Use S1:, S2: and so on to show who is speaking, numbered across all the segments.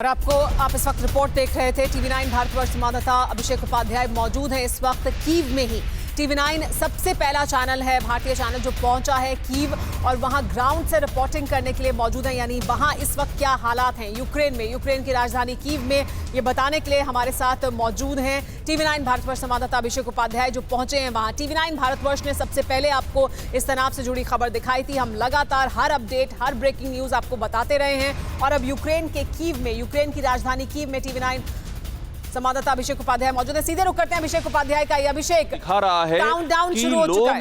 S1: और आप इस वक्त रिपोर्ट देख रहे थे। टीवी9 भारतवर्ष संवाददाता अभिषेक उपाध्याय मौजूद हैं इस वक्त कीव में ही। टीवी9 सबसे पहला चैनल है, भारतीय चैनल, जो पहुंचा है कीव और वहां ग्राउंड से रिपोर्टिंग करने के लिए मौजूद है। यानी वहां इस वक्त क्या हालात हैं यूक्रेन में, यूक्रेन की राजधानी कीव में, ये बताने के लिए हमारे साथ मौजूद हैं टीवी9 भारतवर्ष संवाददाता अभिषेक उपाध्याय, जो पहुंचे हैं वहां। टीवी9 भारतवर्ष ने सबसे पहले आपको इस तनाव से जुड़ी खबर दिखाई थी। हम लगातार हर अपडेट, हर ब्रेकिंग न्यूज आपको बताते रहे हैं और अब यूक्रेन के कीव में, यूक्रेन की राजधानी कीव में टीवी9 संवाददाता अभिषेक उपाध्याय मौजूद है। सीधे रुक करते हैं अभिषेक उपाध्याय का। ये अभिषेक
S2: दिखा रहा है कि लोग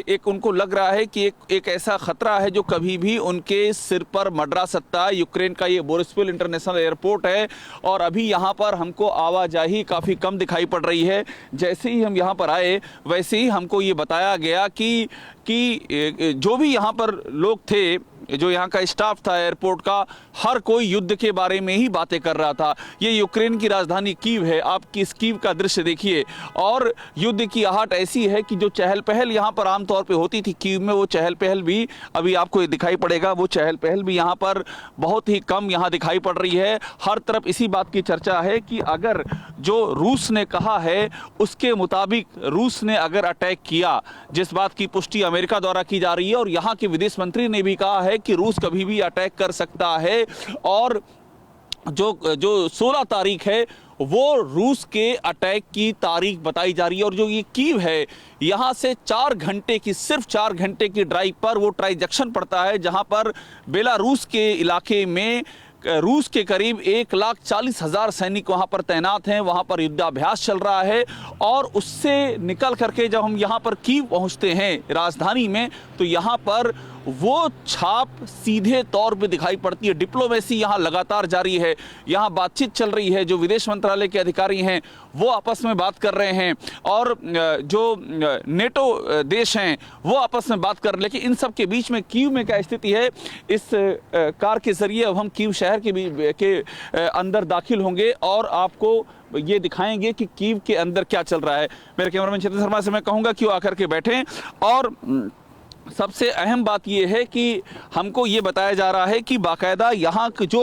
S2: एक उनको लग रहा है कि एक ऐसा खतरा है जो कभी भी उनके सिर पर मंडरा सकता है। यूक्रेन का ये बोरिस्पल इंटरनेशनल एयरपोर्ट है और अभी यहाँ पर हमको आवाजाही काफ़ी कम दिखाई पड़ रही है। जैसे ही हम यहाँ पर आए वैसे ही हमको ये बताया गया कि जो भी यहाँ पर लोग थे, जो यहाँ का स्टाफ था एयरपोर्ट का, हर कोई युद्ध के बारे में ही बातें कर रहा था। ये यूक्रेन की राजधानी कीव है। आप इस कीव का दृश्य देखिए और युद्ध की आहट ऐसी है कि जो चहल पहल यहाँ पर आमतौर पे होती थी कीव में, वो चहल पहल भी अभी आपको दिखाई पड़ेगा। वो चहल पहल भी यहाँ पर बहुत ही कम यहाँ दिखाई पड़ रही है। हर तरफ इसी बात की चर्चा है कि अगर जो रूस ने कहा है उसके मुताबिक रूस ने अगर अटैक किया, जिस बात की पुष्टि अमेरिका द्वारा की जा रही है और यहाँ के विदेश मंत्री ने भी कहा है कि रूस कभी भी अटैक कर सकता है और जो 16 तारीख है वो रूस के अटैक की तारीख बताई जा रही है। और जो ये कीव है, यहाँ से 4 घंटे की, सिर्फ 4 घंटे की ड्राइव पर वो ट्रांजैक्शन पड़ता है, जहाँ पर बेलारूस के इलाके में रूस के करीब 1,40,000 सैनिक वहाँ पर तैनात हैं। वहाँ पर युद्धाभ्यास चल रहा है और उससे निकल करके जब हम यहाँ पर कीव पहुँचते हैं राजधानी में, तो यहाँ पर वो छाप सीधे तौर पे दिखाई पड़ती है। डिप्लोमेसी यहाँ लगातार जारी है, यहाँ बातचीत चल रही है। जो विदेश मंत्रालय के अधिकारी हैं वो आपस में बात कर रहे हैं और जो नेटो देश हैं वो आपस में बात कर रहे हैं। लेकिन इन सब के बीच में कीव में क्या स्थिति है, इस कार के जरिए अब हम कीव शहर के अंदर दाखिल होंगे और आपको ये दिखाएंगे कि कीव के अंदर क्या चल रहा है। मेरे कैमरामैन चेतन शर्मा से मैं कहूँगा कि वो आकर के बैठें। और सबसे अहम बात यह है कि हमको ये बताया जा रहा है कि बाकायदा यहाँ जो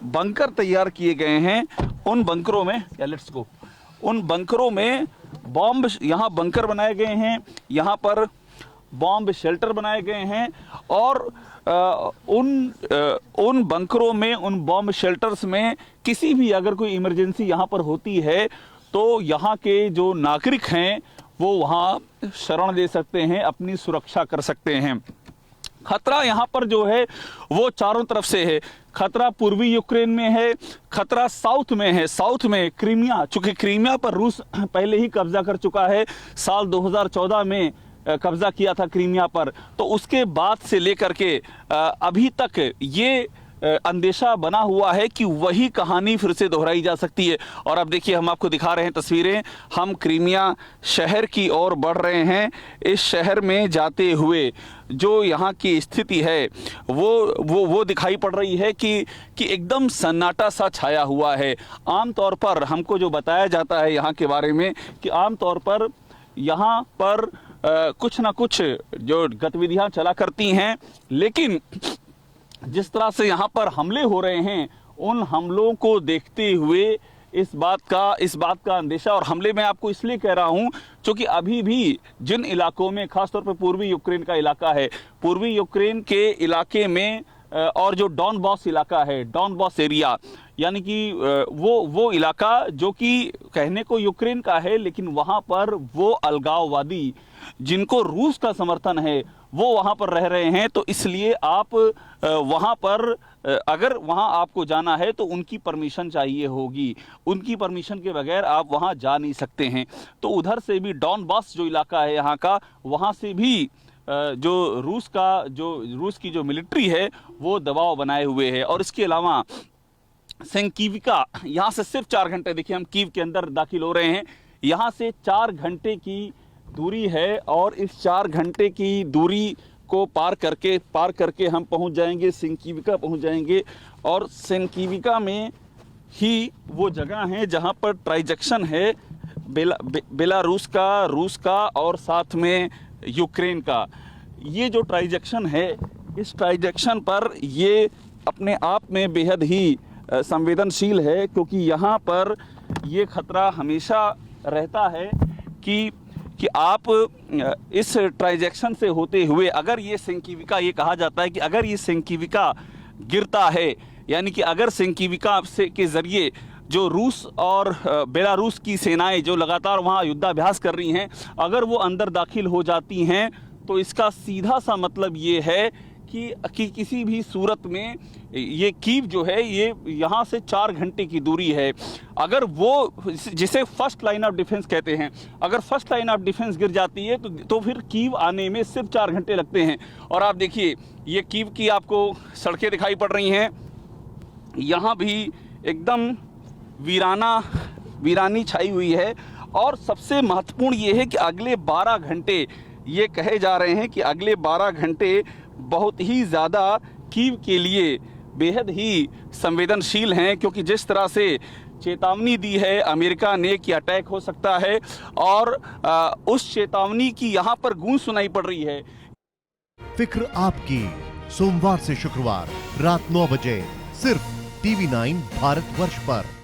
S2: बंकर तैयार किए गए हैं उन बंकरों में, उन बंकरों में बॉम्ब, यहाँ बंकर बनाए गए हैं, यहाँ पर बॉम्ब शेल्टर बनाए गए हैं और उन बंकरों में, उन बॉम्ब शेल्टर्स में किसी भी अगर कोई इमरजेंसी यहाँ पर होती है तो यहाँ के जो नागरिक हैं वो वहाँ शरण ले सकते हैं, अपनी सुरक्षा कर सकते हैं। खतरा यहाँ पर जो है वो चारों तरफ से है। खतरा पूर्वी यूक्रेन में है, खतरा साउथ में है। साउथ में क्रीमिया, चूंकि क्रीमिया पर रूस पहले ही कब्जा कर चुका है, साल 2014 में कब्जा किया था क्रीमिया पर, तो उसके बाद से लेकर के अभी तक ये अंदेशा बना हुआ है कि वही कहानी फिर से दोहराई जा सकती है। और अब देखिए, हम आपको दिखा रहे हैं तस्वीरें, हम क्रीमिया शहर की ओर बढ़ रहे हैं। इस शहर में जाते हुए जो यहाँ की स्थिति है वो दिखाई पड़ रही है कि एकदम सन्नाटा सा छाया हुआ है। आमतौर पर हमको जो बताया जाता है यहाँ के बारे में कि आमतौर पर यहाँ पर कुछ ना कुछ जो गतिविधियाँ चला करती हैं, लेकिन जिस तरह से यहाँ पर हमले हो रहे हैं, उन हमलों को देखते हुए इस बात का अंदेशा, और हमले मैं आपको इसलिए कह रहा हूँ क्योंकि अभी भी जिन इलाकों में, खासतौर पर पूर्वी यूक्रेन का इलाका है, पूर्वी यूक्रेन के इलाके में और जो डॉनबॉस इलाका है, डॉनबॉस एरिया, यानी कि वो इलाका जो कि कहने को यूक्रेन का है, लेकिन वहाँ पर वो अलगाववादी जिनको रूस का समर्थन है वो वहाँ पर रह रहे हैं। तो इसलिए आप वहाँ पर अगर वहाँ आपको जाना है तो उनकी परमिशन चाहिए होगी, उनकी परमिशन के बगैर आप वहाँ जा नहीं सकते हैं। तो उधर से भी डॉनबॉस जो इलाका है यहाँ का, वहाँ से भी जो रूस की जो मिलिट्री है वो दबाव बनाए हुए है। और इसके अलावा सेंकीविका, यहाँ से सिर्फ 4 घंटे, देखिए हम कीव के अंदर दाखिल हो रहे हैं, यहाँ से 4 घंटे की दूरी है और इस 4 घंटे की दूरी को पार करके हम पहुंच जाएंगे, सेंकीविका पहुंच जाएंगे। और सेंकीविका में ही वो जगह है जहां पर ट्रांजैक्शन है बेलारूस का, रूस का और साथ में यूक्रेन का। ये जो ट्रांजैक्शन है, इस ट्रांजैक्शन पर ये अपने आप में बेहद ही संवेदनशील है, क्योंकि यहाँ पर ये खतरा हमेशा रहता है कि आप इस ट्रांजैक्शन से होते हुए अगर ये सिंकीविका, ये कहा जाता है कि अगर ये सिंकीविका गिरता है, यानी कि अगर सिंकीविका से के ज़रिए जो रूस और बेलारूस की सेनाएं जो लगातार वहाँ युद्धाभ्यास कर रही हैं, अगर वो अंदर दाखिल हो जाती हैं, तो इसका सीधा सा मतलब ये है कि किसी भी सूरत में ये कीव जो है ये यहाँ से 4 घंटे की दूरी है। अगर वो जिसे फर्स्ट लाइन ऑफ डिफेंस कहते हैं, अगर फर्स्ट लाइन ऑफ डिफेंस गिर जाती है तो फिर कीव आने में सिर्फ 4 घंटे लगते हैं। और आप देखिए ये कीव की आपको सड़कें दिखाई पड़ रही हैं, यहाँ भी एकदम वीरानी छाई हुई है। और सबसे महत्वपूर्ण ये है कि अगले 12 घंटे, ये कहे जा रहे हैं कि अगले 12 घंटे बहुत ही ज़्यादा कीव के लिए बेहद ही संवेदनशील हैं, क्योंकि जिस तरह से चेतावनी दी है अमेरिका ने कि अटैक हो सकता है, और उस चेतावनी की यहाँ पर गूंज सुनाई पड़ रही है।
S3: फिक्र आपकी, सोमवार से शुक्रवार रात 9 बजे सिर्फ TV9 भारतवर्ष पर।